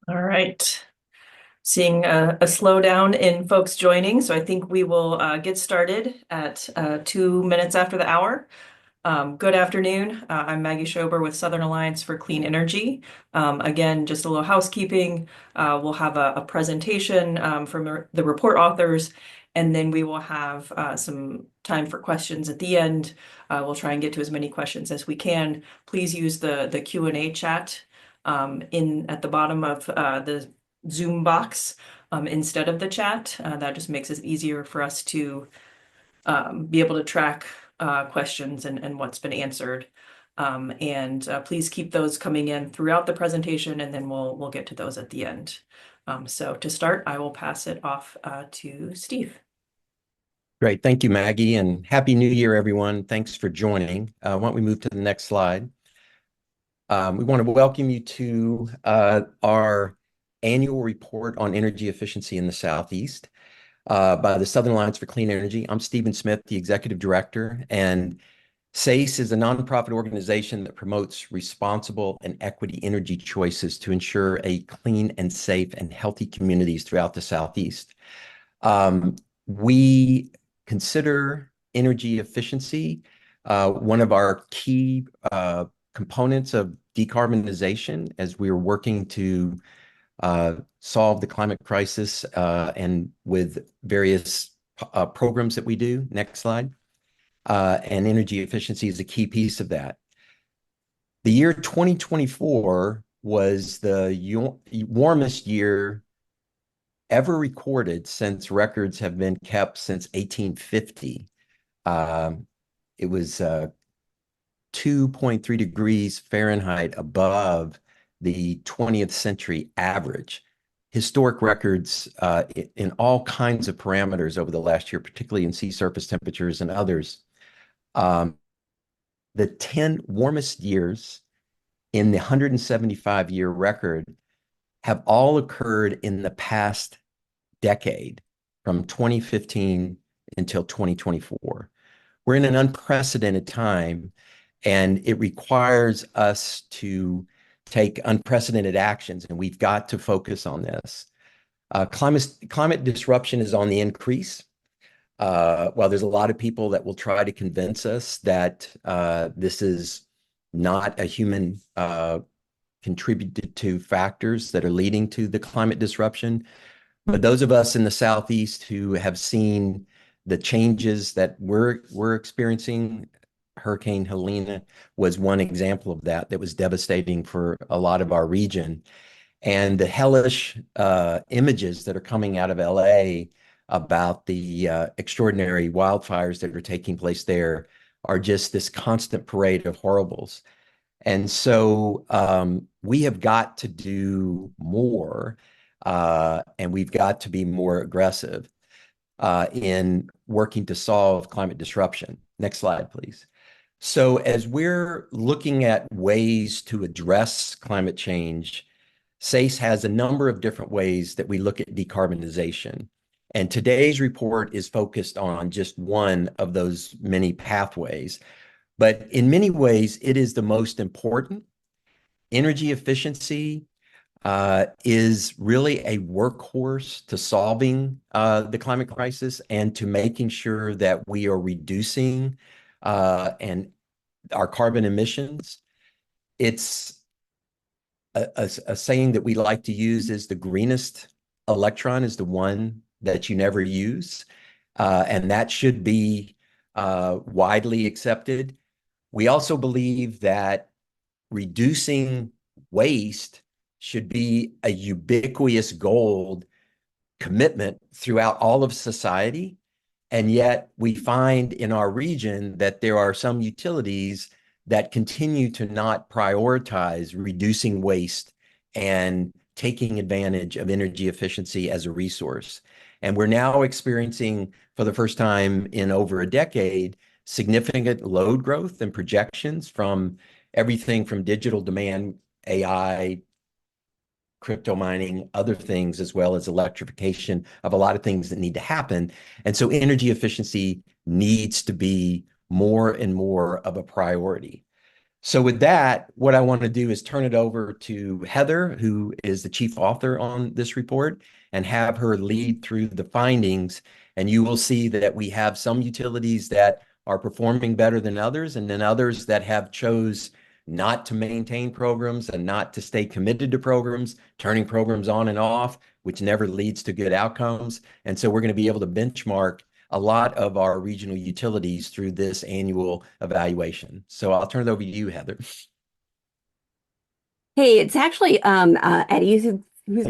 All right. Seeing a slowdown in folks joining, so I think we will get started at 2 minutes after the hour. Good afternoon. I'm Maggie Schober with Southern Alliance for Clean Energy. Again, just a little housekeeping. We'll have a presentation from the report authors, and then we will have some time for questions at the end. We'll try and get to as many questions as we can. Please use the Q&A chat in at the bottom of the Zoom box instead of the chat. That just makes it easier for us to be able to track questions and what's been answered. And please keep those coming in throughout the presentation, and then we'll get to those at the end. So to start, I will pass it off to Steve. Great. Thank you, Maggie, and Happy New Year, everyone. Thanks for joining. Why don't we move to the next slide? We want to welcome you to our annual report on energy efficiency in the Southeast by the Southern Alliance for Clean Energy. I'm Stephen Smith, the Executive Director, and SACE is a nonprofit organization that promotes responsible and equity energy choices to ensure a clean and safe and healthy communities throughout the Southeast. We consider energy efficiency one of our key components of decarbonization as we are working to solve the climate crisis and with various programs that we do. Next slide. And energy efficiency is a key piece of that. The year 2024 was the warmest year ever recorded since records have been kept since 1850. It was 2.3 degrees Fahrenheit above the 20th century average. Historic records in all kinds of parameters over the last year, particularly in sea surface temperatures and others. The 10 warmest years in the 175-year record have all occurred in the past decade, from 2015 until 2024. We're in an unprecedented time, and it requires us to take unprecedented actions, and we've got to focus on this. Climate disruption is on the increase. While there's a lot of people that will try to convince us that this is not a human contributed to factors that are leading to the climate disruption, but those of us in the Southeast who have seen the changes that we're experiencing, Hurricane Helene was one example of that was devastating for a lot of our region. And the hellish images that are coming out of LA about the extraordinary wildfires that are taking place there are just this constant parade of horribles. And so we have got to do more, and we've got to be more aggressive in working to solve climate disruption. Next slide, please. So as we're looking at ways to address climate change, SACE has a number of different ways that we look at decarbonization. And today's report is focused on just one of those many pathways. But in many ways, it is the most important. Energy efficiency is really a workhorse to solving the climate crisis and to making sure that we are reducing and our carbon emissions. It's a saying that we like to use is the greenest electron is the one that you never use. And that should be widely accepted. We also believe that reducing waste should be a ubiquitous goal commitment throughout all of society. And yet we find in our region that there are some utilities that continue to not prioritize reducing waste and taking advantage of energy efficiency as a resource. And we're now experiencing, for the first time in over a decade, significant load growth and projections from everything from digital demand, AI, crypto mining, other things, as well as electrification of a lot of things that need to happen. And so energy efficiency needs to be more and more of a priority. So with that, what I want to do is turn it over to Heather, who is the chief author on this report, and have her lead through the findings. And you will see that we have some utilities that are performing better than others, and then others that have chose not to maintain programs and not to stay committed to programs, turning programs on and off, which never leads to good outcomes. And so we're going to be able to benchmark a lot of our regional utilities through this annual evaluation. So I'll turn it over to you, Heather. Hey, it's actually Eddie who's going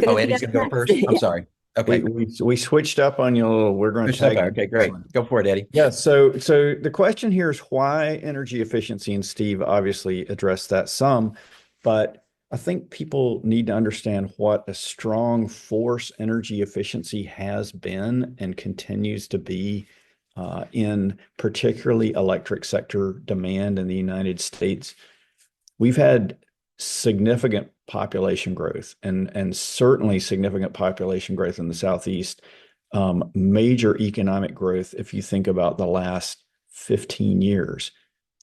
Oh, to tee Eddie's up going to go next. first. I'm Yeah. sorry. We Okay. we we switched up on you a little. We're going to tag you Okay, on this great. one. Go for it, Eddie. Yeah, so the question here is why energy efficiency, and Steve obviously addressed that some, but I think people need to understand what a strong force energy efficiency has been and continues to be in particularly electric sector demand in the United States. We've had significant population growth and certainly significant population growth in the Southeast, major economic growth if you think about the last 15 years.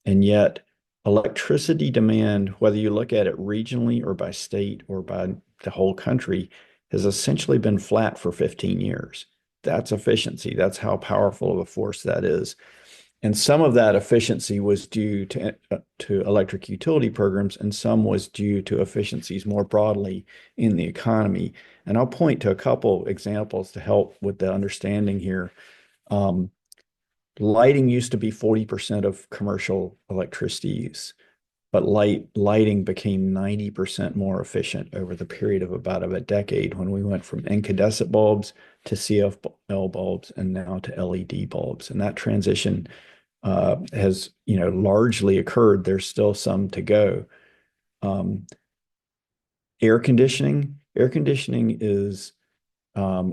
And yet, electricity demand, whether you look at it regionally or by state or by the whole country, has essentially been flat for 15 years. That's efficiency. That's how powerful of a force that is. And some of that efficiency was due to electric utility programs, and some was due to efficiencies more broadly in the economy. And I'll point to a couple examples to help with the understanding here. Um, Lighting used to be 40% of commercial electricity use, but lighting became 90% more efficient over the period of about a decade when we went from incandescent bulbs to CFL bulbs and now to LED bulbs. And that transition has largely occurred. There's still some to go. Um, air conditioning is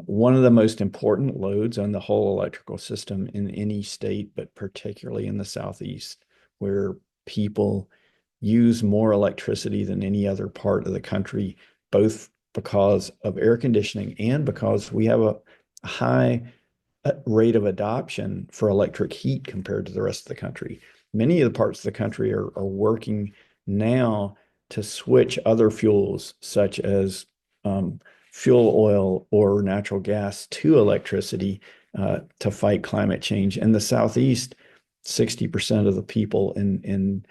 one of the most important loads on the whole electrical system in any state, but particularly in the Southeast, where people use more electricity than any other part of the country, both because of air conditioning and because we have a high rate of adoption for electric heat compared to the rest of the country. Many of the parts of the country are working now to switch other fuels, such as fuel oil or natural gas, to electricity to fight climate change. In the Southeast, 60% of the people in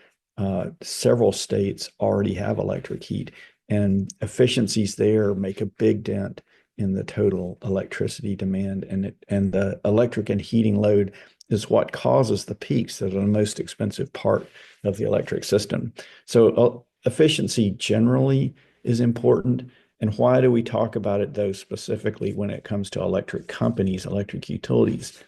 several states already have electric heat, and efficiencies there make a big dent in the total electricity demand, and the electric and heating load is what causes the peaks that are the most expensive part of the electric system. So efficiency generally is important. And why do we talk about it though specifically when it comes to electric companies, electric utilities?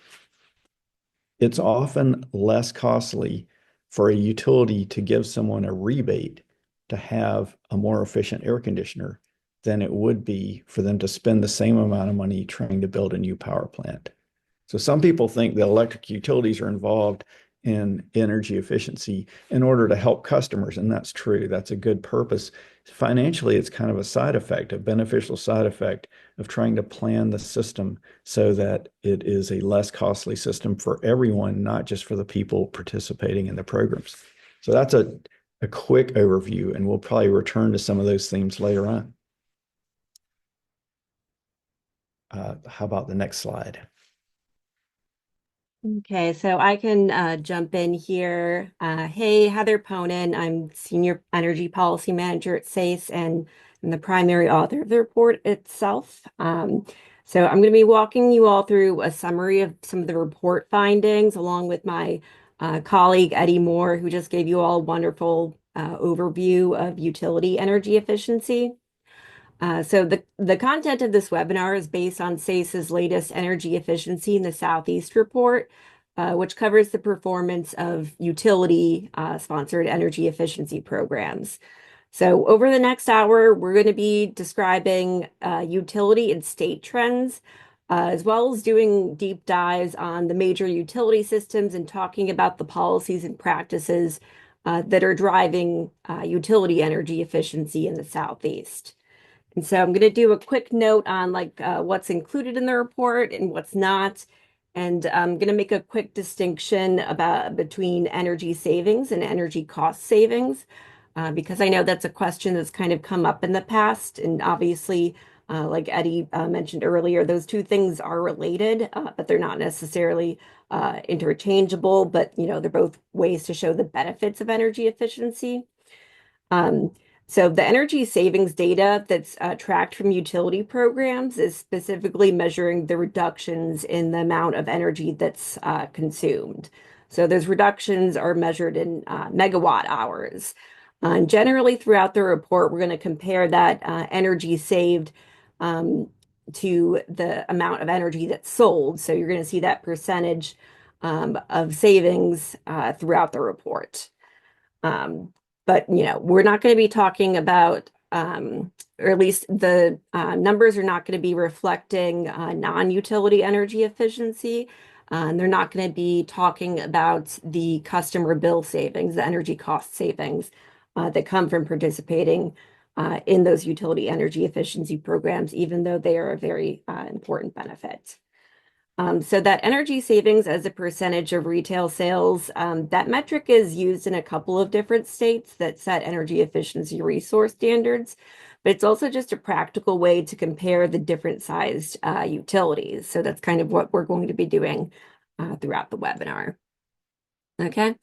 It's often less costly for a utility to give someone a rebate to have a more efficient air conditioner than it would be for them to spend the same amount of money trying to build a new power plant. So some people think that electric utilities are involved in energy efficiency in order to help customers, and that's true. That's a good purpose. Financially, it's kind of a side effect, a beneficial side effect of trying to plan the system so that it is a less costly system for everyone, not just for the people participating in the programs. So that's a quick overview, and we'll probably return to some of those themes later on. How about the next slide? Okay, so I can jump in here. Hey, Heather Pohnan. I'm Senior Energy Policy Manager at SACE and I'm the primary author of the report itself. So I'm going to be walking you all through a summary of some of the report findings, along with my colleague Eddy Moore, who just gave you all a wonderful overview of utility energy efficiency. So the content of this webinar is based on SACE's latest Energy Efficiency in the Southeast report, which covers the performance of utility sponsored energy efficiency programs. So over the next hour, we're going to be describing utility and state trends, as well as doing deep dives on the major utility systems and talking about the policies and practices that are driving utility energy efficiency in the Southeast. And so I'm going to do a quick note on what's included in the report and what's not. And I'm going to make a quick distinction between energy savings and energy cost savings, because I know that's a question that's kind of come up in the past. And obviously, like Eddy mentioned earlier, those two things are related, but they're not necessarily interchangeable. But they're both ways to show the benefits of energy efficiency. Um, so the energy savings data that's tracked from utility programs is specifically measuring the reductions in the amount of energy that's consumed. So those reductions are measured in megawatt hours. And generally throughout the report, we're going to compare that energy saved to the amount of energy that's sold. So you're going to see that percentage of savings throughout the report. But we're not going to be talking about, or at least the numbers are not going to be reflecting non-utility energy efficiency. And they're not going to be talking about the customer bill savings, the energy cost savings that come from participating in those utility energy efficiency programs, even though they are a very important benefit. So that energy savings as a percentage of retail sales, that metric is used in a couple of different states that set energy efficiency resource standards, but it's also just a practical way to compare the different sized utilities. So that's kind of what we're going to be doing throughout the webinar. Okay.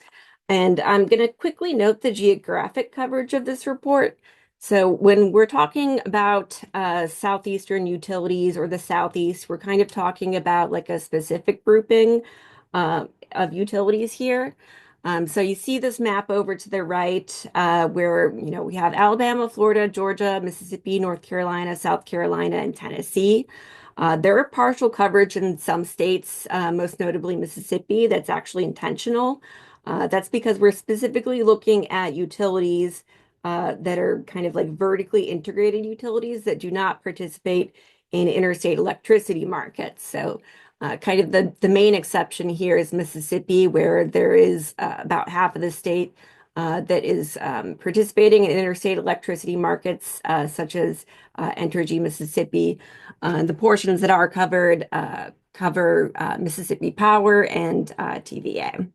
And I'm going to quickly note the geographic coverage of this report. So when we're talking about Southeastern utilities or the Southeast, we're kind of talking about like a specific grouping of utilities here. So you see this map over to the right where, we have Alabama, Florida, Georgia, Mississippi, North Carolina, South Carolina, and Tennessee. There are partial coverage in some states, most notably Mississippi, that's actually intentional. That's because we're specifically looking at utilities that are kind of like vertically integrated utilities that do not participate in interstate electricity markets. So kind of the main exception here is Mississippi, where there is about half of the state that is participating in interstate electricity markets, such as Entergy Mississippi. The portions that are covered cover Mississippi Power and TVA.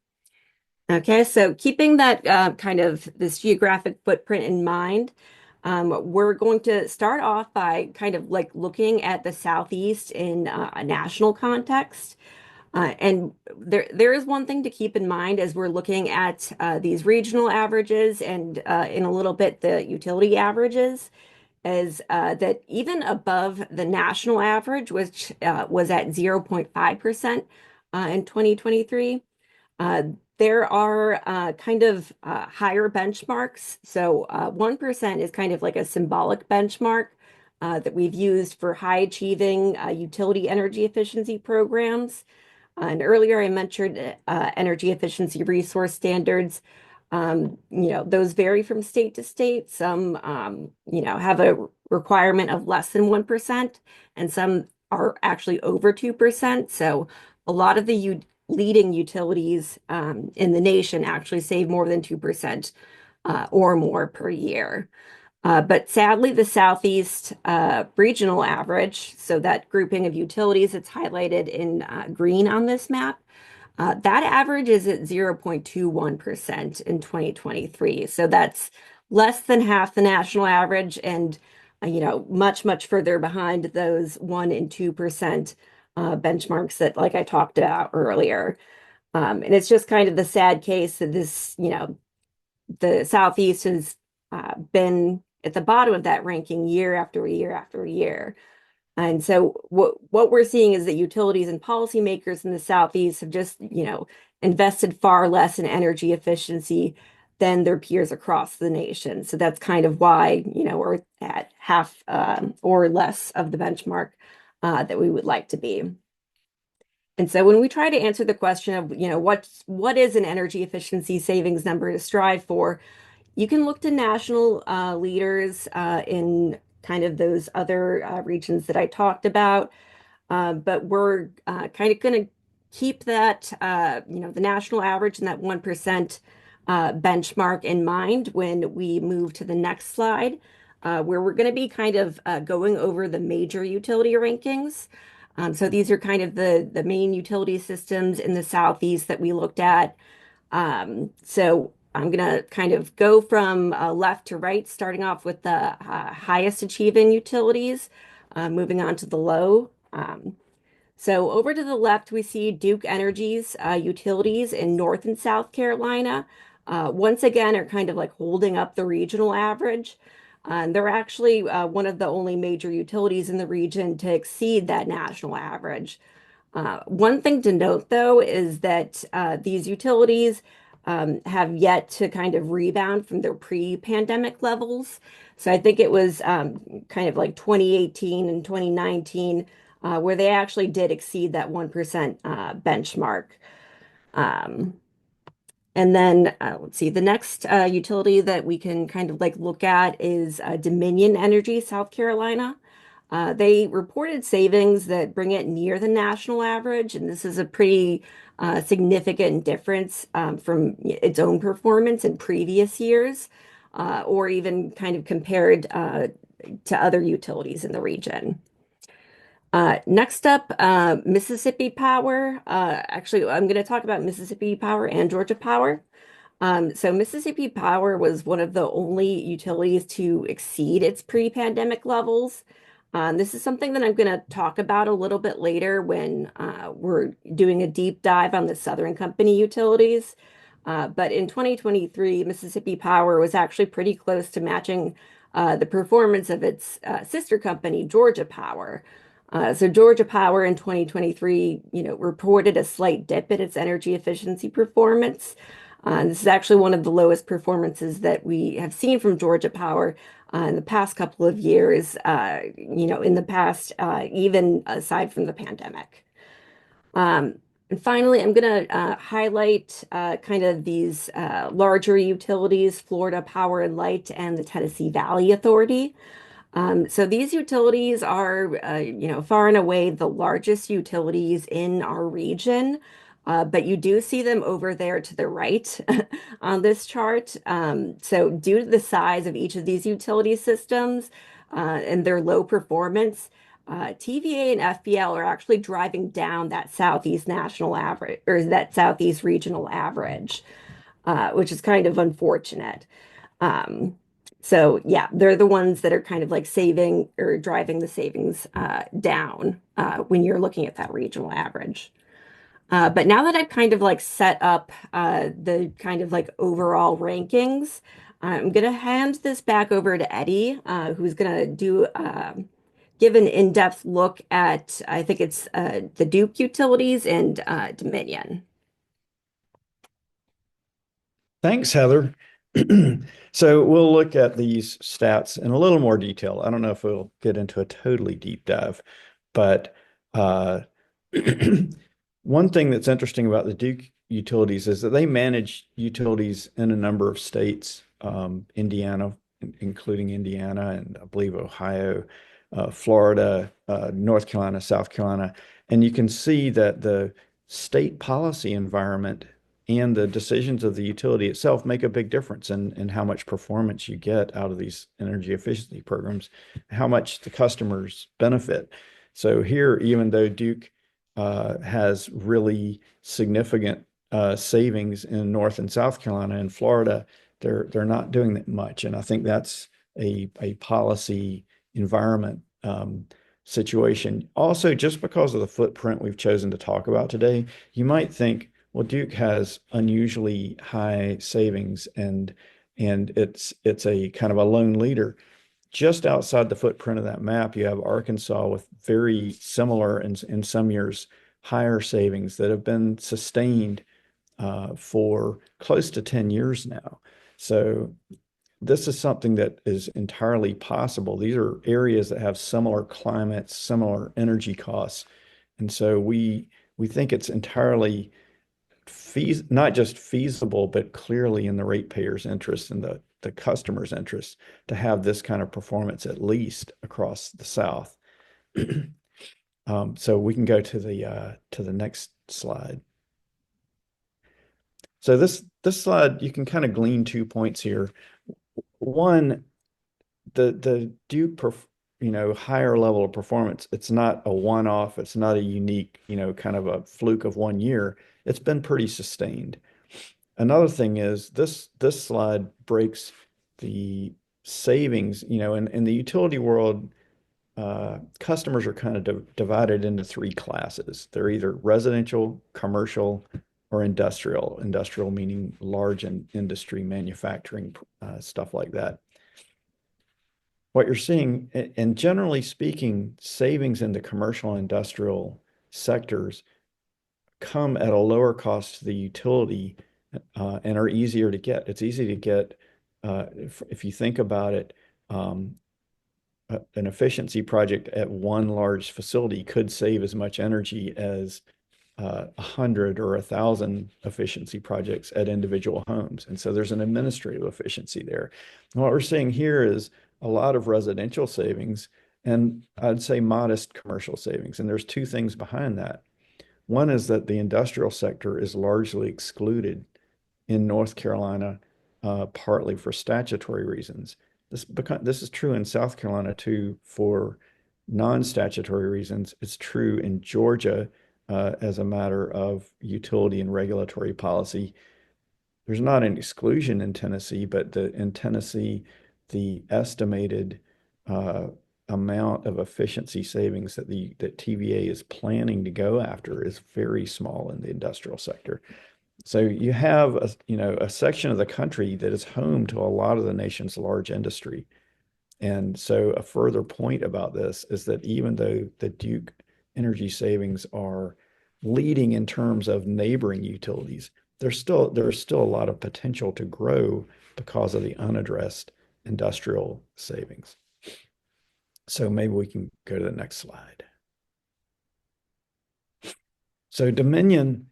Okay, so keeping that kind of this geographic footprint in mind, we're going to start off by kind of like looking at the Southeast in a national context. And there is one thing to keep in mind as we're looking at these regional averages and in a little bit the utility averages, is that even above the national average, which was at 0.5% in 2023. There are kind of higher benchmarks. So 1% is kind of like a symbolic benchmark that we've used for high achieving utility energy efficiency programs. And earlier I mentioned energy efficiency resource standards. Those vary from state to state. Some, have a requirement of less than 1%, and some are actually over 2%. So a lot of the leading utilities in the nation actually save more than 2% or more per year. But sadly, the Southeast regional average, so that grouping of utilities that's highlighted in green on this map, that average is at 0.21% in 2023. So that's less than half the national average and, much, much further behind those 1% and 2% benchmarks that, like I talked about earlier. And it's just kind of the sad case that this, the Southeast has been at the bottom of that ranking year after year after year. And so what we're seeing is that utilities and policymakers in the Southeast have just, invested far less in energy efficiency than their peers across the nation. So that's kind of why, we're at half or less of the benchmark that we would like to be. And so when we try to answer the question of, what is an energy efficiency savings number to strive for, you can look to national leaders in kind of those other regions that I talked about. But we're kind of going to keep that, the national average and that 1% benchmark in mind when we move to the next slide, where we're going to be kind of going over the major utility rankings. So these are kind of the main utility systems in the Southeast that we looked at. So I'm going to kind of go from left to right, starting off with the highest achieving utilities, moving on to the low. So over to the left, we see Duke Energy's utilities in North and South Carolina. Once again, are kind of like holding up the regional average. They're actually one of the only major utilities in the region to exceed that national average. One thing to note, though, is that these utilities have yet to kind of rebound from their pre-pandemic levels. So I think it was kind of like 2018 and 2019 where they actually did exceed that 1% benchmark. Um, and then let's see, the next utility that we can kind of like look at is Dominion Energy, South Carolina. They reported savings that bring it near the national average, and this is a pretty significant difference from its own performance in previous years, or even kind of compared to other utilities in the region. Next up, Mississippi Power. Actually, I'm going to talk about Mississippi Power and Georgia Power. So Mississippi Power was one of the only utilities to exceed its pre-pandemic levels. This is something that I'm going to talk about a little bit later when we're doing a deep dive on the Southern Company utilities. But in 2023, Mississippi Power was actually pretty close to matching the performance of its sister company, Georgia Power. So Georgia Power in 2023, reported a slight dip in its energy efficiency performance. This is actually one of the lowest performances that we have seen from Georgia Power in the past couple of years, in the past, even aside from the pandemic. And finally, I'm going to highlight kind of these larger utilities, Florida Power and Light and the Tennessee Valley Authority. So these utilities are, far and away the largest utilities in our region, but you do see them over there to the right on this chart. So due to the size of each of these utility systems and their low performance, TVA and FPL are actually driving down that Southeast national average or that Southeast regional average, which is kind of unfortunate. Um, so yeah, they're the ones that are kind of like saving or driving the savings down when you're looking at that regional average. But now that I've kind of like set up the kind of like overall rankings, I'm gonna hand this back over to Eddie, who's gonna give an in-depth look at, I think it's the Duke utilities and Dominion. Thanks, Heather. So we'll look at these stats in a little more detail. I don't know if we'll get into a totally deep dive, but one thing that's interesting about the Duke utilities is that they manage utilities in a number of states, Indiana, including Indiana, and I believe Ohio, Florida, North Carolina, South Carolina. And you can see that the state policy environment and the decisions of the utility itself make a big difference in how much performance you get out of these energy efficiency programs, how much the customers benefit. So here, even though Duke has really significant savings in North and South Carolina and Florida, they're not doing that much. And I think that's a policy environment situation. Also, just because of the footprint we've chosen to talk about today, you might think, well, Duke has unusually high savings and it's a kind of a lone leader. Just outside the footprint of that map, you have Arkansas with very similar and in some years higher savings that have been sustained for close to 10 years now. So this is something that is entirely possible. These are areas that have similar climates, similar energy costs. And so we think it's entirely not just feasible, but clearly in the ratepayers' interest and the customer's interest to have this kind of performance at least across the South. So we can go to the next slide. So this slide, you can kind of glean 2 points here. One, the Duke higher level of performance. It's not a one-off. It's not a unique, kind of a fluke of one year. It's been pretty sustained. Another thing is this slide breaks the savings, in the utility world, customers are kind of divided into three classes. They're either residential, commercial, or industrial. Industrial meaning large industry, manufacturing, stuff like that. What you're seeing, and generally speaking, savings in the commercial and industrial sectors come at a lower cost to the utility, and are easier to get. It's easy to get, if you think about it, an efficiency project at one large facility could save as much energy as 100 or 1,000 efficiency projects at individual homes. And so there's an administrative efficiency there. And what we're seeing here is a lot of residential savings, and I'd say modest commercial savings. And there's two things behind that. One is that the industrial sector is largely excluded in North Carolina, partly for statutory reasons. This is true in South Carolina too for non-statutory reasons. It's true in Georgia, as a matter of utility and regulatory policy. There's not an exclusion in Tennessee, but in Tennessee, the estimated amount of efficiency savings that TVA is planning to go after is very small in the industrial sector. So you have a section of the country that is home to a lot of the nation's large industry. And so a further point about this is that even though the Duke energy savings are leading in terms of neighboring utilities, there's still a lot of potential to grow because of the unaddressed industrial savings. So maybe we can go to the next slide. So Dominion,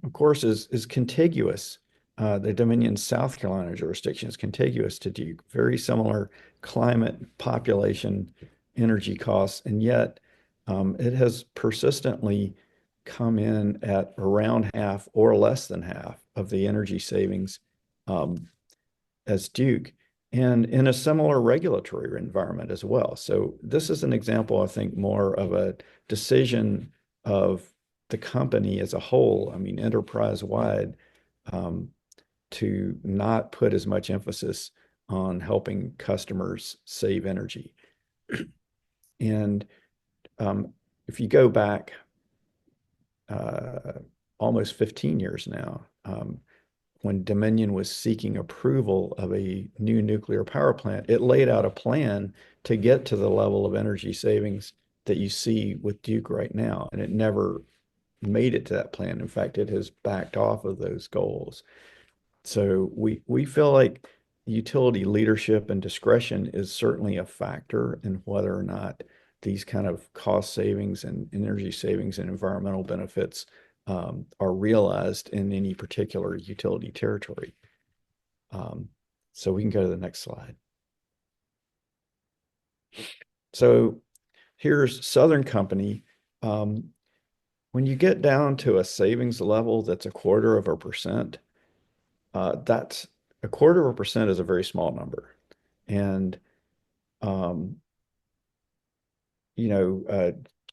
of course, is contiguous. The Dominion South Carolina jurisdiction is contiguous to Duke, very similar climate, population, energy costs, and yet it has persistently come in at around half or less than half of the energy savings as Duke, and in a similar regulatory environment as well. So this is an example, I think, more of a decision of the company as a whole, I mean, enterprise-wide, to not put as much emphasis on helping customers save energy. And if you go back almost 15 years now, when Dominion was seeking approval of a new nuclear power plant, it laid out a plan to get to the level of energy savings that you see with Duke right now, and it never made it to that plan. In fact, it has backed off of those goals. So we feel like utility leadership and discretion is certainly a factor in whether or not these kind of cost savings and energy savings and environmental benefits are realized in any particular utility territory. So we can go to the next slide. So here's Southern Company. When you get down to a savings level that's 1/4%, that's 1/4% is a very small number. And,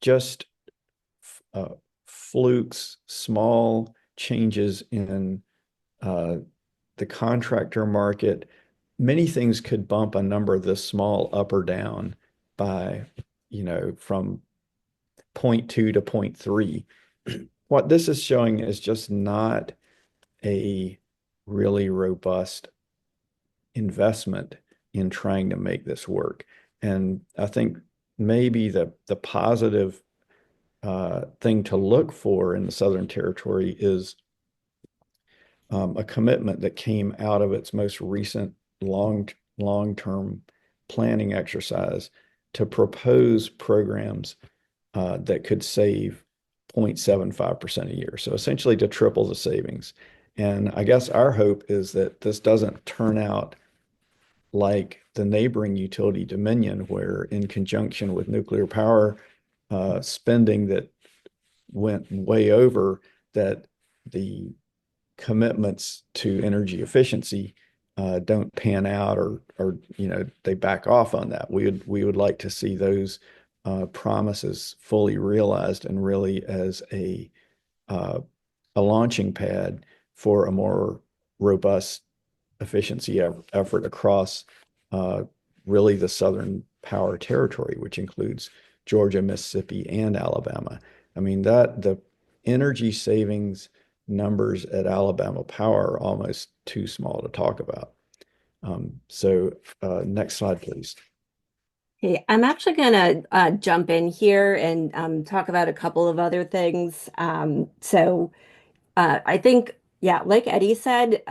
just flukes, small changes in the contractor market, many things could bump a number this small up or down by, from 0.2 to 0.3. What this is showing is just not a really robust investment in trying to make this work. And I think maybe the positive thing to look for in the Southern Territory is a commitment that came out of its most recent long-term planning exercise to propose programs that could save 0.75% a year. So essentially to triple the savings. And I guess our hope is that this doesn't turn out like the neighboring utility Dominion, where in conjunction with nuclear power spending that went way over, that the commitments to energy efficiency don't pan out or they back off on that. We would like to see those promises fully realized and really as a launching pad for a more robust efficiency effort across really the Southern Power Territory, which includes Georgia, Mississippi, and Alabama. I mean, the energy savings numbers at Alabama Power are almost too small to talk about. So next slide, please. Okay, I'm actually going to jump in here and talk about a couple of other things. I think, yeah, like Eddie said,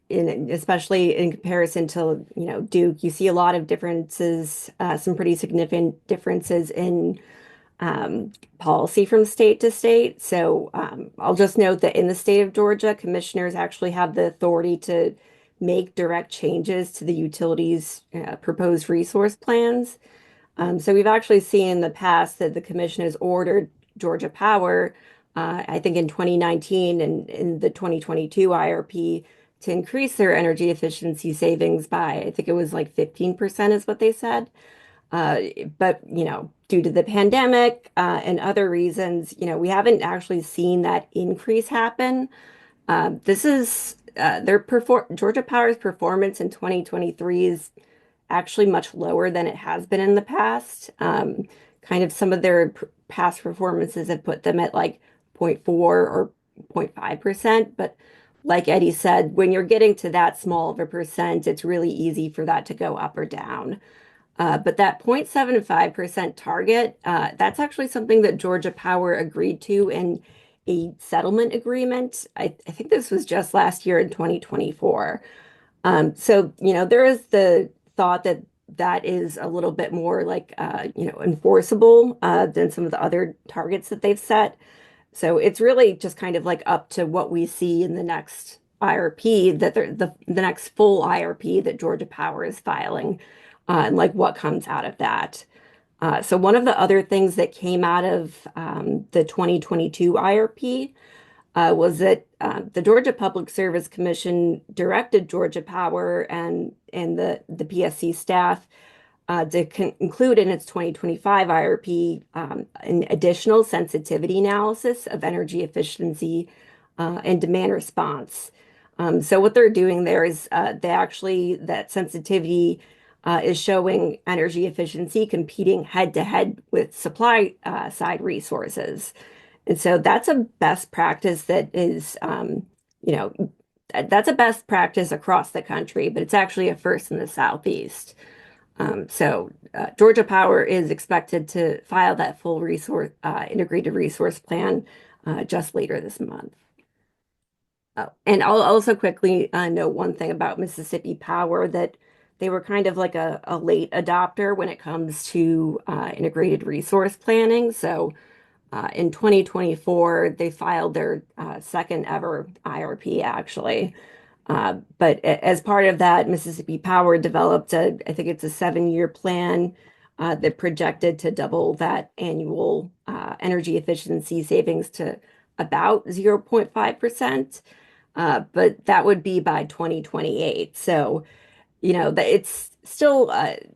especially in comparison to, Duke, you see a lot of differences, some pretty significant differences in policy from state to state. So I'll just note that in the state of Georgia, commissioners actually have the authority to make direct changes to the utilities' proposed resource plans. So we've actually seen in the past that the commission has ordered Georgia Power, I think in 2019 and in the 2022 IRP, to increase their energy efficiency savings by, I think it was like 15% is what they said. But, due to the pandemic and other reasons, we haven't actually seen that increase happen. This is Georgia Power's performance in 2023 is actually much lower than it has been in the past. Kind of some of their past performances have put them at like zero point 0.4 or 0.5%. But like Eddie said, when you're getting to that small of a percent, it's really easy for that to go up or down. But that 0.75% target, that's actually something that Georgia Power agreed to in a settlement agreement. I think this was just last year in 2024. There is the thought that that is a little bit more like, enforceable than some of the other targets that they've set. So it's really just kind of like up to what we see in the next IRP the next full IRP that Georgia Power is filing, and like what comes out of that. So one of the other things that came out of the 2022 IRP was that the Georgia Public Service Commission directed Georgia Power and the PSC staff to include in its 2025 IRP an additional sensitivity analysis of energy efficiency and demand response. So what they're doing there is that sensitivity is showing energy efficiency competing head to head with supply side resources. And so that's a best practice you know, that's a best practice across the country, but it's actually a first in the Southeast. Georgia Power is expected to file that full integrated resource plan just later this month. Oh, and I'll also quickly note one thing about Mississippi Power, that they were kind of like a late adopter when it comes to integrated resource planning. So in 2024, they filed their second ever IRP, actually. But as part of that, Mississippi Power developed I think it's a 7-year plan that projected to double that annual energy efficiency savings to about 0.5%. But that would be by 2028. So, that it's still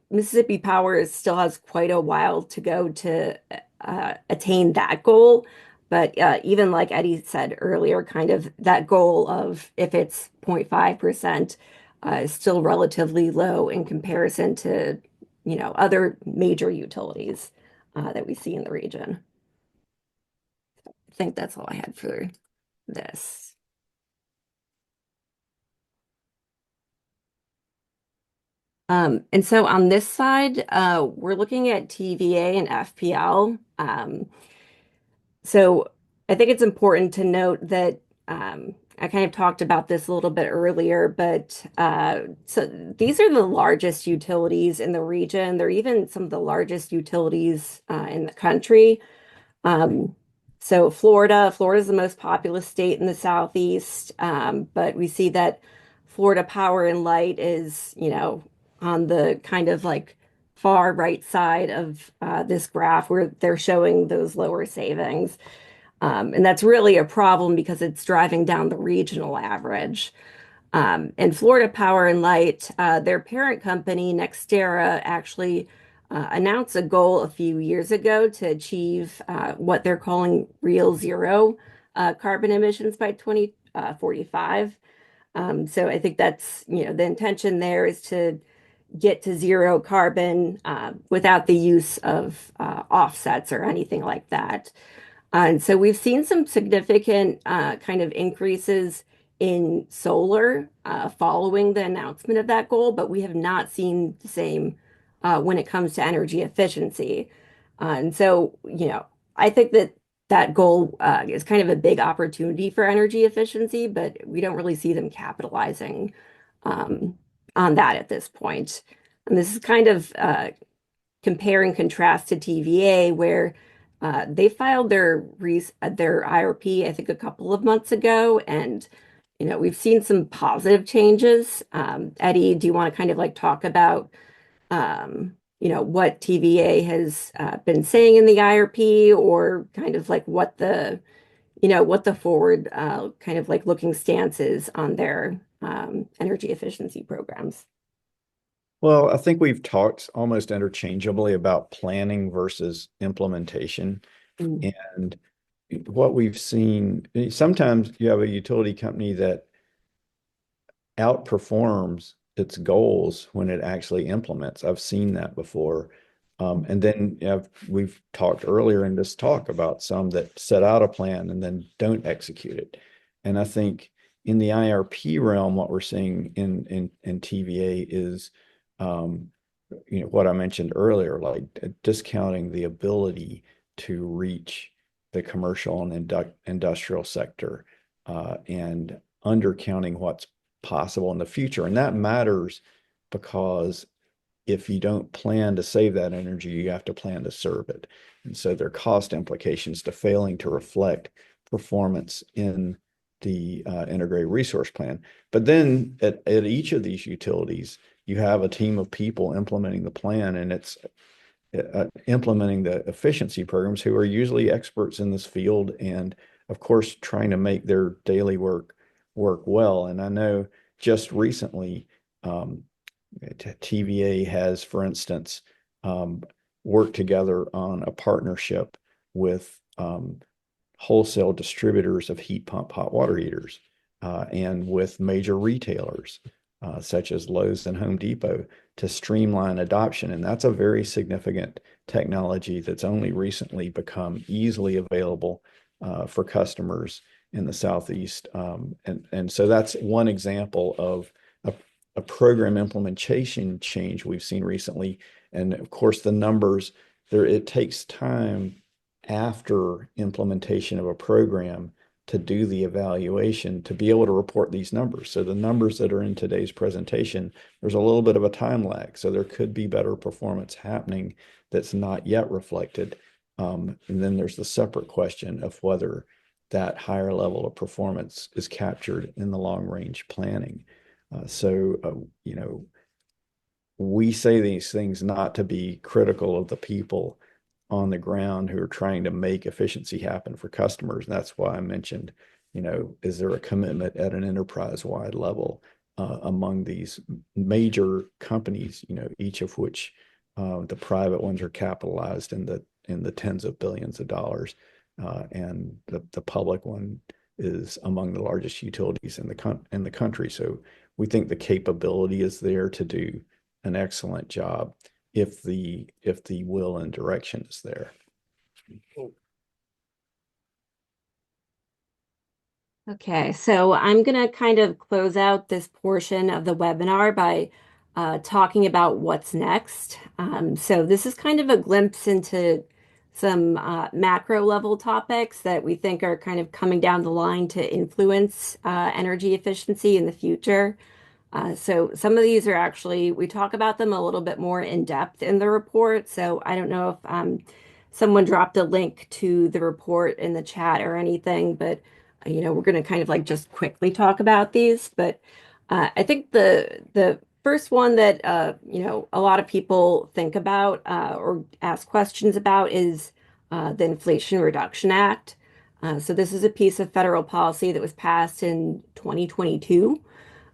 Mississippi Power still has quite a while to go to attain that goal. But even like Eddie said earlier, kind of that goal of if it's 0.5% is still relatively low in comparison to, other major utilities that we see in the region. I think that's all I had for this. And so on this side, we're looking at TVA and FPL. So I think it's important to note that I kind of talked about this a little bit earlier, but so these are the largest utilities in the region. They're even some of the largest utilities in the country. So Florida is the most populous state in the Southeast, but we see that Florida Power and Light is, on the kind of like far right side of this graph where they're showing those lower savings. And that's really a problem because it's driving down the regional average. And Florida Power and Light, their parent company, NextEra, actually announced a goal a few years ago to achieve what they're calling real zero carbon emissions by 2045. So I think that's, the intention there is to get to zero carbon without the use of offsets or anything like that. And so we've seen some significant kind of increases in solar following the announcement of that goal, but we have not seen the same when it comes to energy efficiency. And so, I think that that goal is kind of a big opportunity for energy efficiency, but we don't really see them capitalizing um, on that at this point. And this is kind of compare and contrast to TVA, where they filed their IRP, I think, a couple of months ago, and we've seen some positive changes. Eddie, do you want to kind of like talk about what TVA has been saying in the IRP, or kind of like what the forward kind of like looking stance is on their energy efficiency programs? Well, I think we've talked almost interchangeably about planning versus implementation. Mm. And what we've seen, sometimes you have a utility company that outperforms its goals when it actually implements. I've seen that before. And then we've talked earlier in this talk about some that set out a plan and then don't execute it. And I think in the IRP realm, what we're seeing in TVA is, what I mentioned earlier, like discounting the ability to reach the commercial and industrial sector, and undercounting what's possible in the future. And that matters because if you don't plan to save that energy, you have to plan to serve it. And so there are cost implications to failing to reflect performance in the integrated resource plan. But then at each of these utilities, you have a team of people implementing the plan, and it's implementing the efficiency programs who are usually experts in this field, and of course trying to make their daily work well. And I know just recently, TVA has, for instance, worked together on a partnership with wholesale distributors of heat pump hot water heaters, and with major retailers such as Lowe's and Home Depot, to streamline adoption. And that's a very significant technology that's only recently become easily available for customers in the Southeast. And so that's one example of a program implementation change we've seen recently. And of course, the numbers there, it takes time after implementation of a program to do the evaluation to be able to report these numbers. So the numbers that are in today's presentation, there's a little bit of a time lag. So there could be better performance happening that's not yet reflected. And then there's the separate question of whether that higher level of performance is captured in the long range planning. We say these things not to be critical of the people on the ground who are trying to make efficiency happen for customers. And that's why I mentioned, is there a commitment at an enterprise-wide level among these major companies, each of which the private ones are capitalized in the tens of billions of dollars, and the public one is among the largest utilities in the country. So we think the capability is there to do an excellent job if the will and direction is there. Okay, so I'm going to kind of close out this portion of the webinar by talking about what's next. So this is kind of a glimpse into some macro level topics that we think are kind of coming down the line to influence energy efficiency in the future. So some of these are actually, we talk about them a little bit more in depth in the report. So I don't know if someone dropped a link to the report in the chat or anything, but we're going to kind of like just quickly talk about these. But I think the first one that a lot of people think about or ask questions about is the Inflation Reduction Act. So this is a piece of federal policy that was passed in 2022.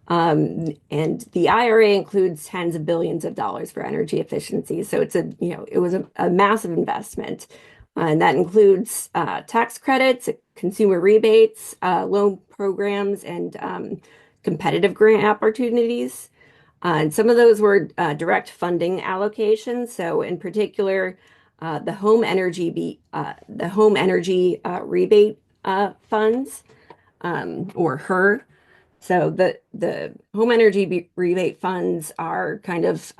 And the IRA includes tens of billions of dollars for energy efficiency. So it was a massive investment. And that includes tax credits, consumer rebates, loan programs, and competitive grant opportunities. And some of those were direct funding allocations. So in particular, the home energy rebate funds, or HER. So the home energy rebate funds are kind of,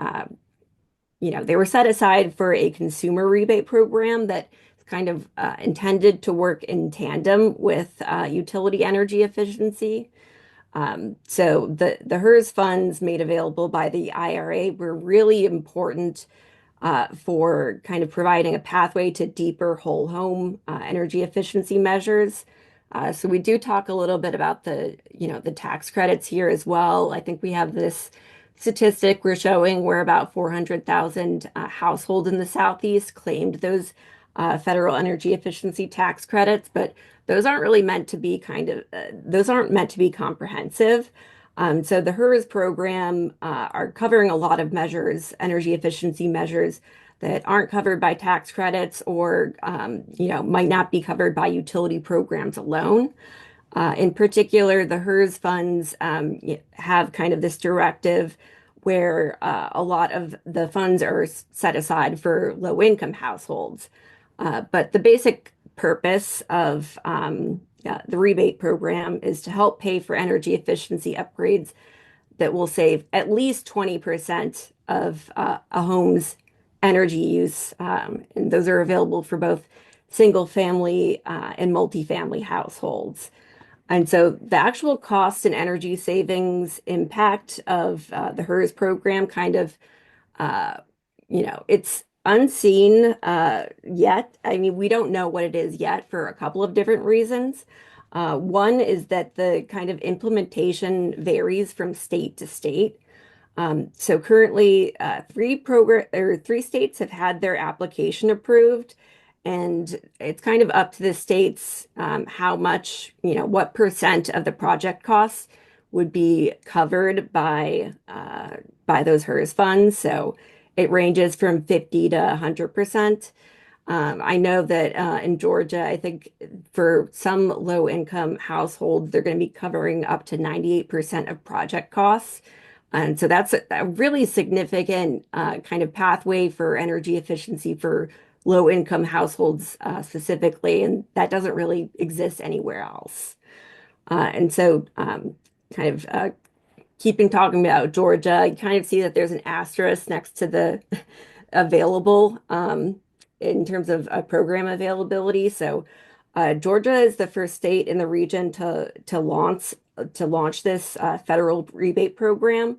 they were set aside for a consumer rebate program that is kind of intended to work in tandem with utility energy efficiency. So the HERS funds made available by the IRA were really important for kind of providing a pathway to deeper whole home energy efficiency measures. So we do talk a little bit about the tax credits here as well. I think we have this statistic we're showing where about 400,000 households in the Southeast claimed those federal energy efficiency tax credits, but those aren't really meant to be those aren't meant to be comprehensive. So the HERS program are covering a lot of measures, energy efficiency measures that aren't covered by tax credits or might not be covered by utility programs alone. In particular, the HERS funds have kind of this directive where a lot of the funds are set aside for low-income households. But the basic purpose of the rebate program is to help pay for energy efficiency upgrades that will save at least 20% of a home's energy use. And those are available for both single family and multifamily households. And so the actual cost and energy savings impact of the HERS program kind of uh, it's unseen yet. I mean, we don't know what it is yet for a couple of different reasons. One is that the kind of implementation varies from state to state. So currently, three states have had their application approved, and it's kind of up to the states how much, what percent of the project costs would be covered by those HERS funds. So it ranges from 50 to 100%. I know that in Georgia, I think for some low income households, they're going to be covering up to 98% of project costs. And so that's a really significant kind of pathway for energy efficiency for low income households specifically. And that doesn't really exist anywhere else. And so kind of keeping talking about Georgia, you kind of see that there's an asterisk next to the available in terms of program availability. So Georgia is the first state in the region to launch this federal rebate program.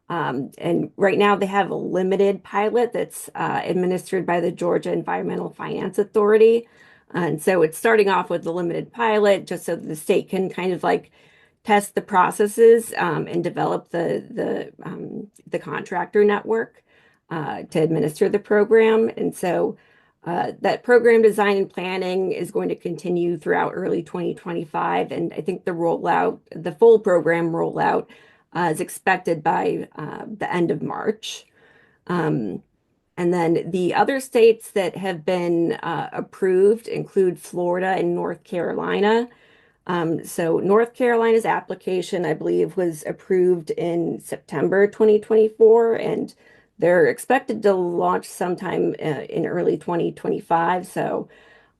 And right now they have a limited pilot that's administered by the Georgia Environmental Finance Authority. And so it's starting off with the limited pilot just so that the state can kind of like test the processes and develop the contractor network to administer the program. And so that program design and planning is going to continue throughout early 2025. And I think the full program rollout is expected by the end of March. And then the other states that have been approved include Florida and North Carolina. So North Carolina's application, I believe, was approved in September 2024, and they're expected to launch sometime in early 2025. So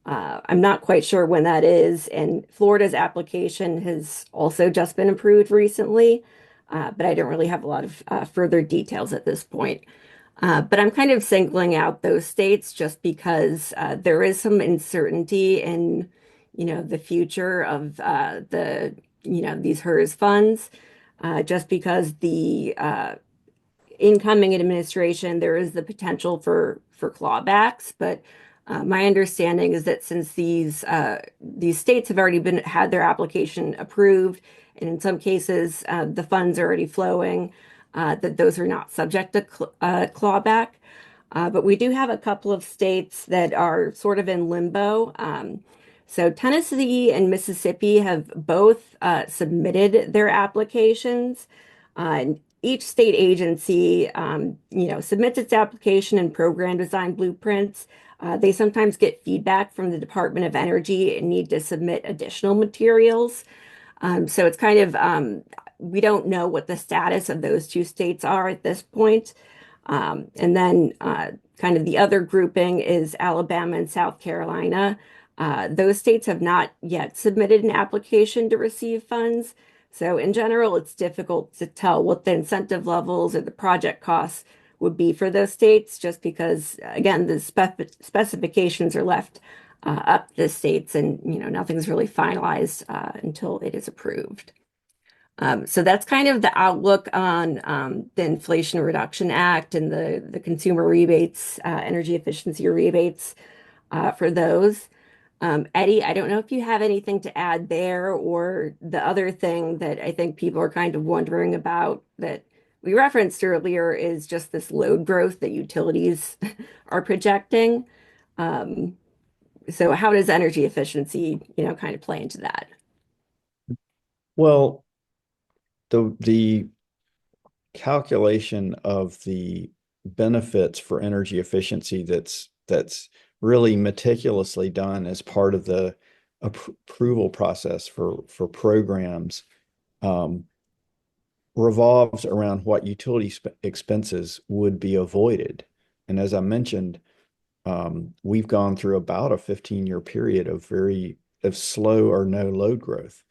I'm not quite sure when that is. And Florida's application has also just been approved recently, but I don't really have a lot of further details at this point. But I'm kind of singling out those states just because there is some uncertainty in, the future of these HERS funds, just because the incoming administration, there is the potential for clawbacks. But my understanding is that since these states have already had their application approved, and in some cases the funds are already flowing, that those are not subject to clawback. But we do have a couple of states that are sort of in limbo. So Tennessee and Mississippi have both submitted their applications. And each state agency, submits its application and program design blueprints. They sometimes get feedback from the Department of Energy and need to submit additional materials. So it's kind of, we don't know what the status of those two states are at this point. And then kind of the other grouping is Alabama and South Carolina. Those states have not yet submitted an application to receive funds. So in general, it's difficult to tell what the incentive levels or the project costs would be for those states, just because, again, the specifications are left up to the states, and nothing's really finalized until it is approved. So that's kind of the outlook on the Inflation Reduction Act and the consumer rebates, energy efficiency rebates for those. Eddy, I don't know if you have anything to add there, or the other thing that I think people are kind of wondering about that we referenced earlier is just this load growth that utilities are projecting. Um, so how does energy efficiency, kind of play into that? Well, the calculation of the benefits for energy efficiency that's really meticulously done as part of the approval process for programs revolves around what utility expenses would be avoided. And as I mentioned, we've gone through about a 15-year period of slow or no load growth.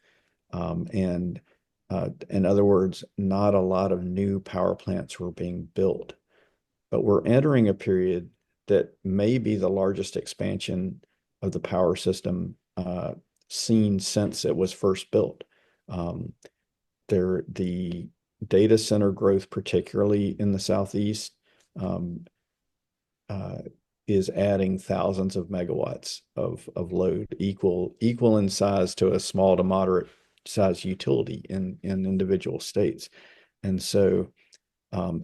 And in other words, not a lot of new power plants were being built. But we're entering a period that may be the largest expansion of the power system seen since it was first built. The data center growth, particularly in the Southeast, is adding thousands of megawatts of load, equal in size to a small to moderate size utility in individual states. And so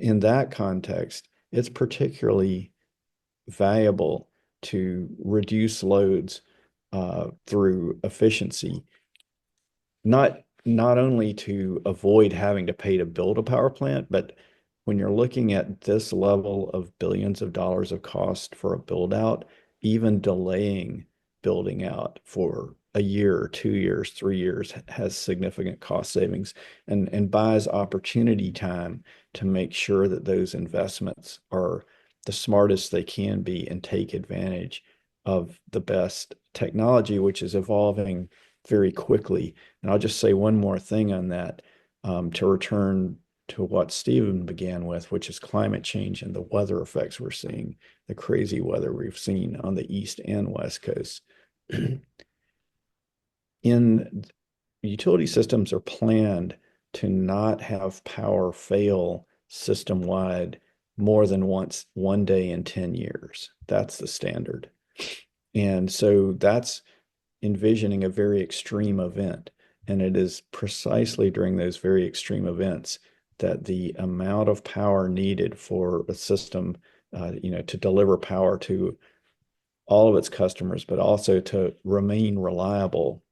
in that context, it's particularly valuable to reduce loads through efficiency, not only to avoid having to pay to build a power plant, but when you're looking at this level of billions of dollars of cost for a build out, even delaying building out for a year or 2 years, 3 years has significant cost savings and buys opportunity time to make sure that those investments are the smartest they can be and take advantage of the best technology, which is evolving very quickly. And I'll just say one more thing on that, to return to what Stephen began with, which is climate change and the weather effects we're seeing, the crazy weather we've seen on the East and West Coast. Utility systems are planned to not have power fail system-wide more than once, one day in 10 years. That's the standard. And so that's envisioning a very extreme event. And it is precisely during those very extreme events that the amount of power needed for a system, to deliver power to all of its customers, but also to remain reliable,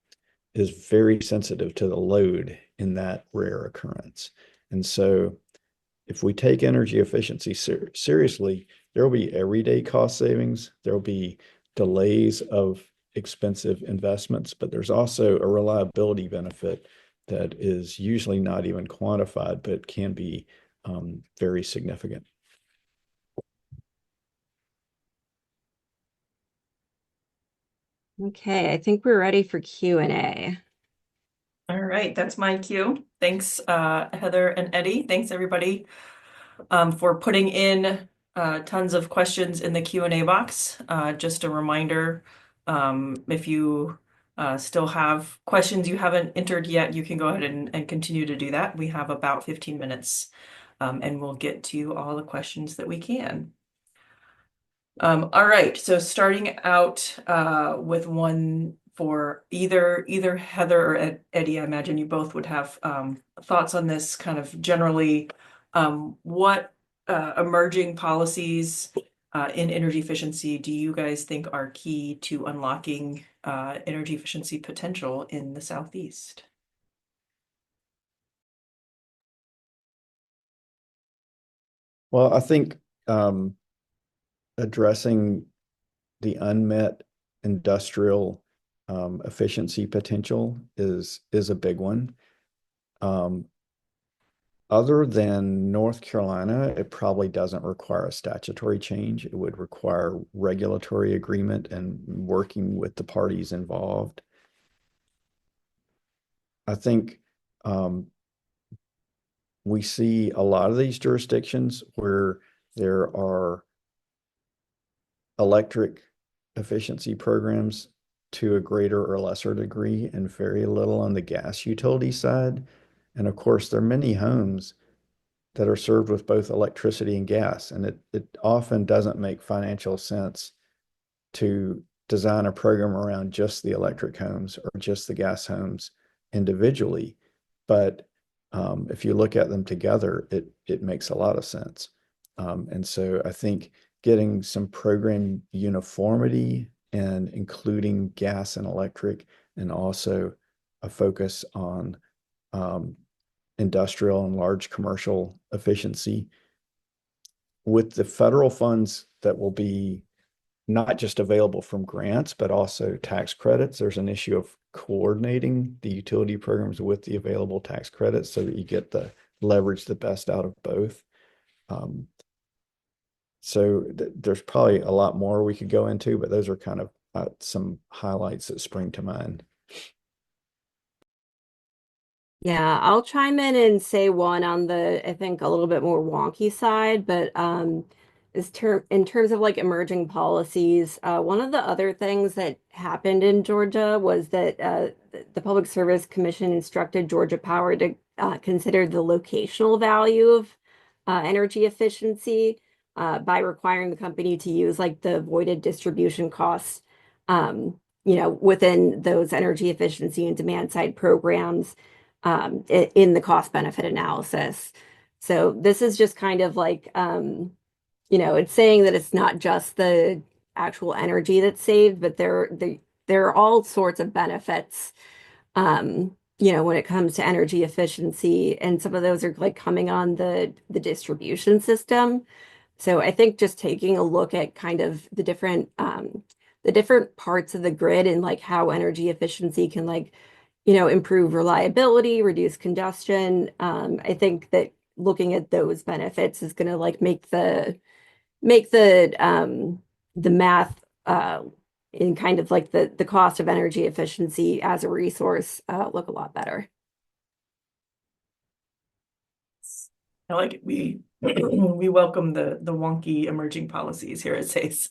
is very sensitive to the load in that rare occurrence. And so if we take energy efficiency seriously, there will be everyday cost savings. There will be delays of expensive investments, but there's also a reliability benefit that is usually not even quantified, but can be very significant. Okay, I think we're ready for Q&A. All right, that's my cue. Thanks, Heather and Eddy. Thanks, everybody, for putting in tons of questions in the Q&A box. Just a reminder, if you still have questions you haven't entered yet, you can go ahead and continue to do that. We have about 15 minutes, and we'll get to all the questions that we can. All right, so starting out with one for either Heather or Eddy. I imagine you both would have thoughts on this kind of generally. What emerging policies in energy efficiency do you guys think are key to unlocking energy efficiency potential in the Southeast? Well, I think addressing the unmet industrial efficiency potential is a big one. Other than North Carolina, it probably doesn't require a statutory change. It would require regulatory agreement and working with the parties involved. I think we see a lot of these jurisdictions where there are electric efficiency programs to a greater or lesser degree and very little on the gas utility side. And of course, there are many homes that are served with both electricity and gas, and it often doesn't make financial sense to design a program around just the electric homes or just the gas homes individually. But if you look at them together, it makes a lot of sense. And so I think getting some program uniformity and including gas and electric, and also a focus on industrial and large commercial efficiency with the federal funds that will be not just available from grants, but also tax credits. There's an issue of coordinating the utility programs with the available tax credits so that you get the leverage the best out of both. So there's probably a lot more we could go into, but those are kind of some highlights that spring to mind. Yeah, I'll chime in and say one on the, I think, a little bit more wonky side, but in terms of like emerging policies, one of the other things that happened in Georgia was that the Public Service Commission instructed Georgia Power to consider the locational value of energy efficiency by requiring the company to use like the voided distribution costs, within those energy efficiency and demand side programs in the cost benefit analysis. So this is just kind of like, it's saying that it's not just the actual energy that's saved, but there are all sorts of benefits, when it comes to energy efficiency, and some of those are like coming on the distribution system. So I think just taking a look at kind of the different parts of the grid and like how energy efficiency can like improve reliability, reduce congestion. I think that looking at those benefits is going to like make the math in kind of like the cost of energy efficiency as a resource look a lot better. I like it. We welcome the wonky emerging policies here at SACE.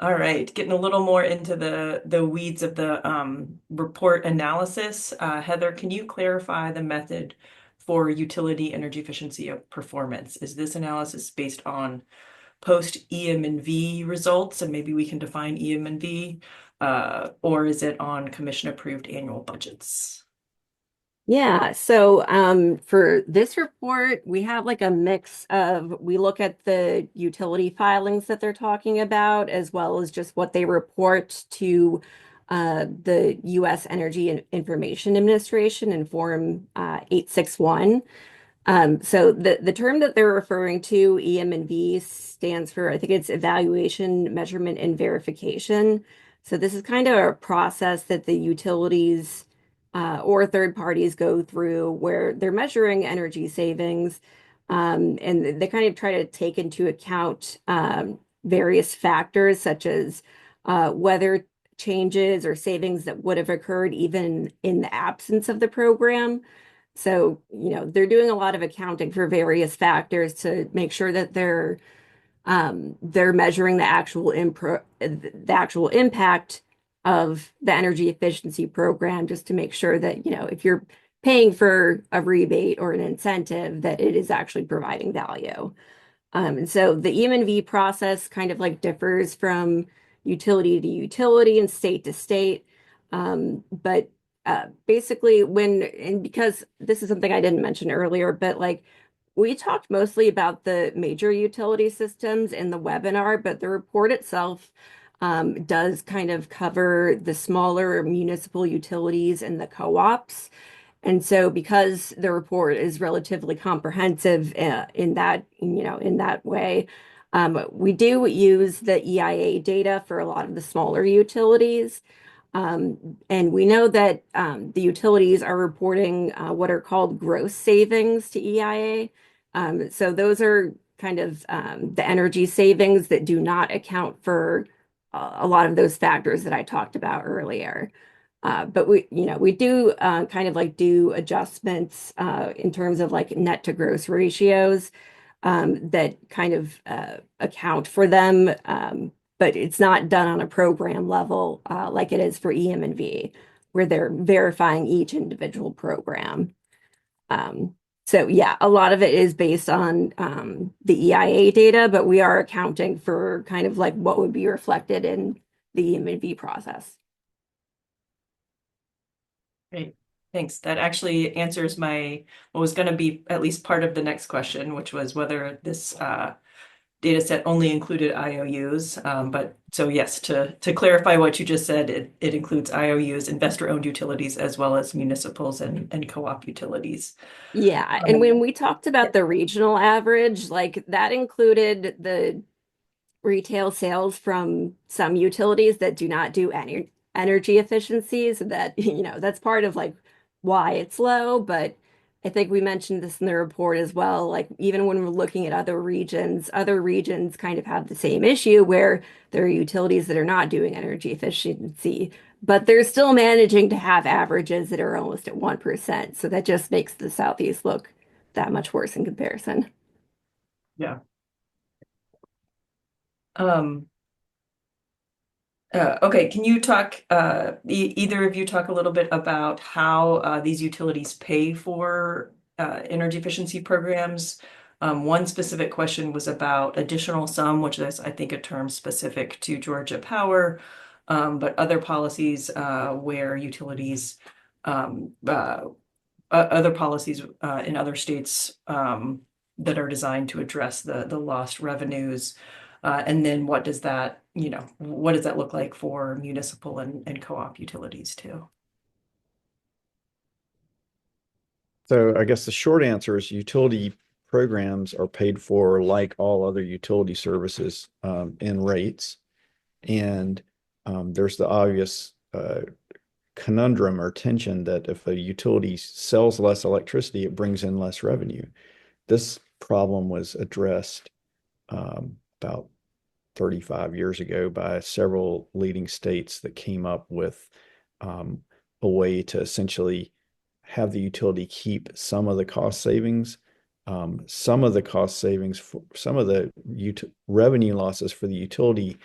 All right, getting a little more into the weeds of the report analysis. Heather, can you clarify the method for utility energy efficiency of performance? Is this analysis based on post EM&V results, and maybe we can define EM&V, or is it on commission approved annual budgets? Yeah, so for this report, we have like a mix of, we look at the utility filings that they're talking about, as well as just what they report to the U.S. Energy Information Administration in Form 861. So the term that they're referring to, EM&V, stands for, I think it's evaluation, measurement, and verification. So this is kind of a process that the utilities or third parties go through where they're measuring energy savings, and they kind of try to take into account various factors such as weather changes or savings that would have occurred even in the absence of the program. So, they're doing a lot of accounting for various factors to make sure that they're measuring the actual impact of the energy efficiency program, just to make sure that, if you're paying for a rebate or an incentive, that it is actually providing value. And so the EM&V process kind of like differs from utility to utility and state to state. But basically and because this is something I didn't mention earlier, but like we talked mostly about the major utility systems in the webinar, but the report itself does kind of cover the smaller municipal utilities and the co-ops. And so because the report is relatively comprehensive in that, in that way, we do use the EIA data for a lot of the smaller utilities. And we know that the utilities are reporting what are called gross savings to EIA. So those are kind of the energy savings that do not account for a lot of those factors that I talked about earlier. But we do kind of like do adjustments in terms of like net to gross ratios that kind of account for them. But it's not done on a program level like it is for EM&V, where they're verifying each individual program. So yeah, a lot of it is based on the EIA data, but we are accounting for kind of like what would be reflected in the EM&V process. Great. Thanks. That actually answers what was going to be at least part of the next question, which was whether this data set only included IOUs. But so yes, to clarify what you just said, it includes IOUs, investor-owned utilities, as well as municipals and co-op utilities. Yeah, and when we talked about the regional average, like that included the retail sales from some utilities that do not do any energy efficiency. So that, that's part of like why it's low. But I think we mentioned this in the report as well. Like even when we're looking at other regions kind of have the same issue where there are utilities that are not doing energy efficiency, but they're still managing to have averages that are almost at 1%. So that just makes the Southeast look that much worse in comparison. Yeah. Okay, can you talk, either of you talk a little bit about how these utilities pay for energy efficiency programs? One specific question was about additional sum, which is, I think, a term specific to Georgia Power, but other policies where utilities, other policies in other states that are designed to address the lost revenues. And then what does that look like for municipal and co-op utilities too? So I guess the short answer is utility programs are paid for like all other utility services in rates. And there's the obvious conundrum or tension that if a utility sells less electricity, it brings in less revenue. This problem was addressed about 35 years ago by several leading states that came up with a way to essentially have the utility keep some of the cost savings. Some of the cost savings, some of the revenue losses for the utility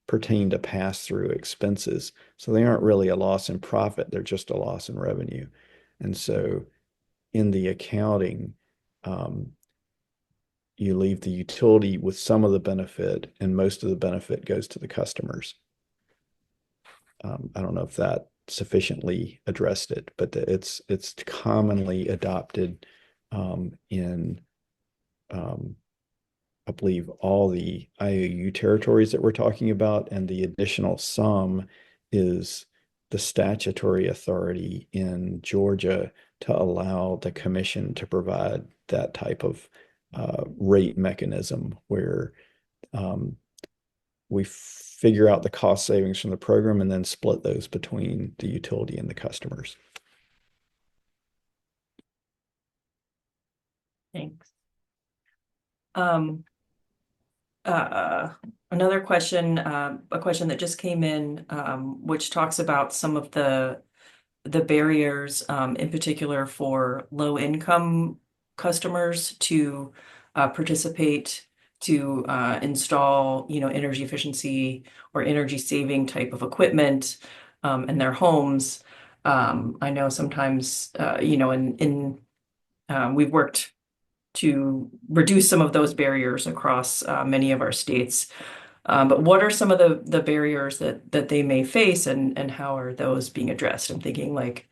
pertain to pass-through expenses. So they aren't really a loss in profit, they're just a loss in revenue. And so in the accounting, you leave the utility with some of the benefit, and most of the benefit goes to the customers. I don't know if that sufficiently addressed it, but it's commonly adopted in I believe all the IOU territories that we're talking about, and the additional sum is the statutory authority in Georgia to allow the commission to provide that type of rate mechanism where we figure out the cost savings from the program and then split those between the utility and the customers. Thanks. Another question, a question that just came in, which talks about some of the barriers, in particular for low income customers to participate, to install, energy efficiency or energy saving type of equipment in their homes. I know sometimes, we've worked to reduce some of those barriers across many of our states. But what are some of the barriers that they may face, and how are those being addressed? I'm thinking like,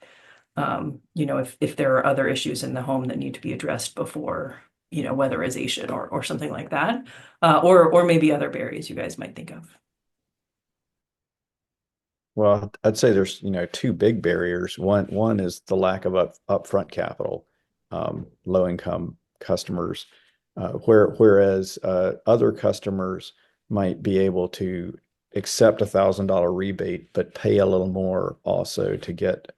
if there are other issues in the home that need to be addressed before, weatherization or something like that, or maybe other barriers you guys might think of. Well, I'd say there's, two big barriers. One is the lack of upfront capital, low income customers, whereas other customers might be able to accept $1,000 rebate, but pay a little more also to get,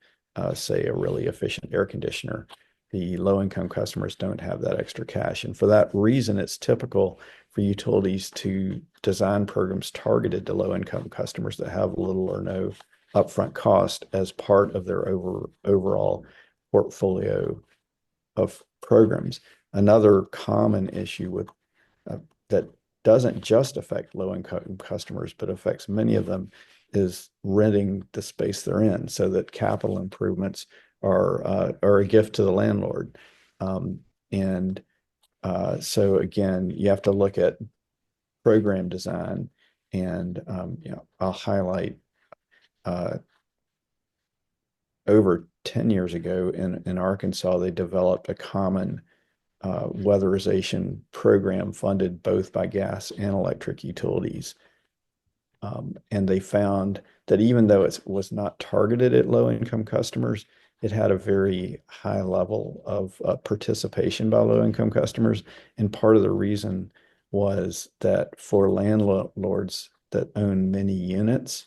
say, a really efficient air conditioner. The low income customers don't have that extra cash. And for that reason, it's typical for utilities to design programs targeted to low income customers that have little or no upfront cost as part of their overall portfolio of programs. Another common issue with that doesn't just affect low income customers, but affects many of them is renting the space they're in, so that capital improvements are a gift to the landlord. And so again, you have to look at program design, and I'll highlight over 10 years ago in Arkansas, they developed a common weatherization program funded both by gas and electric utilities. And they found that even though it was not targeted at low income customers, it had a very high level of participation by low income customers. And part of the reason was that for landlords that own many units,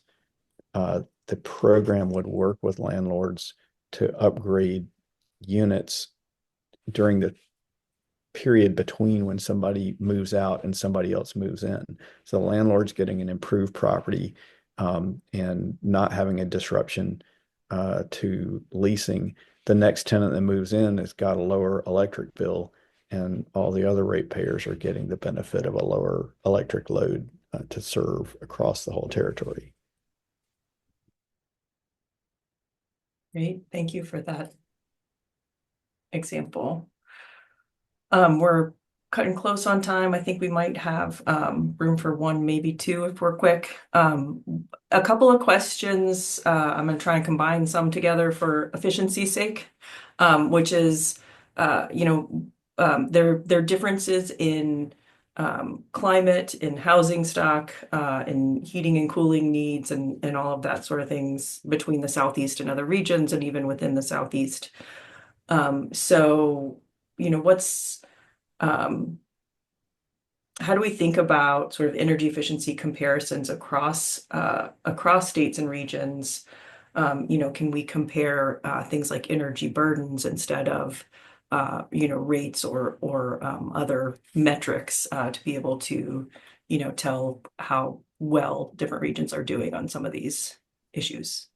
the program would work with landlords to upgrade units during the period between when somebody moves out and somebody else moves in. So the landlord's getting an improved property, and not having a disruption to leasing. The next tenant that moves in has got a lower electric bill, and all the other ratepayers are getting the benefit of a lower electric load to serve across the whole territory. Great, thank you for that example. We're cutting close on time. I think we might have room for one, maybe two if we're quick. A couple of questions. I'm going to try and combine some together for efficiency's sake, which is, there are differences in climate, in housing stock, in heating and cooling needs, and all of that sort of things between the Southeast and other regions, and even within the Southeast. So, what's how do we think about sort of energy efficiency comparisons across states and regions? Can we compare things like energy burdens instead of rates or other metrics to be able to tell how well different regions are doing on some of these issues?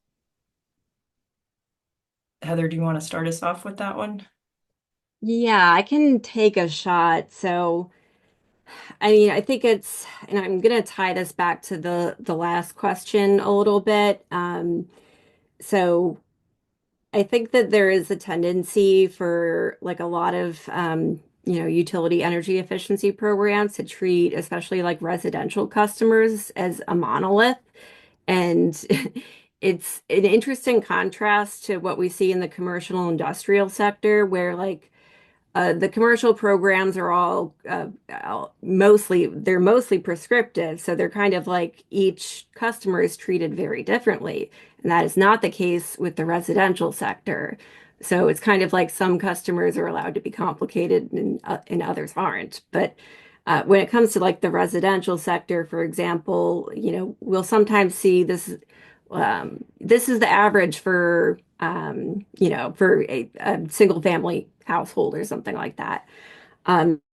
Heather, do you want to start us off with that one? Yeah, I can take a shot. So, I mean, I think and I'm gonna tie this back to the last question a little bit. So I think that there is a tendency for like a lot of utility energy efficiency programs to treat especially like residential customers as a monolith. And it's an interesting contrast to what we see in the commercial and industrial sector, where like the commercial programs are all mostly prescriptive. So they're kind of like each customer is treated very differently. And that is not the case with the residential sector. So it's kind of like some customers are allowed to be complicated and others aren't. But when it comes to like the residential sector, for example, we'll sometimes see this. This is the average for for a single family household or something like that.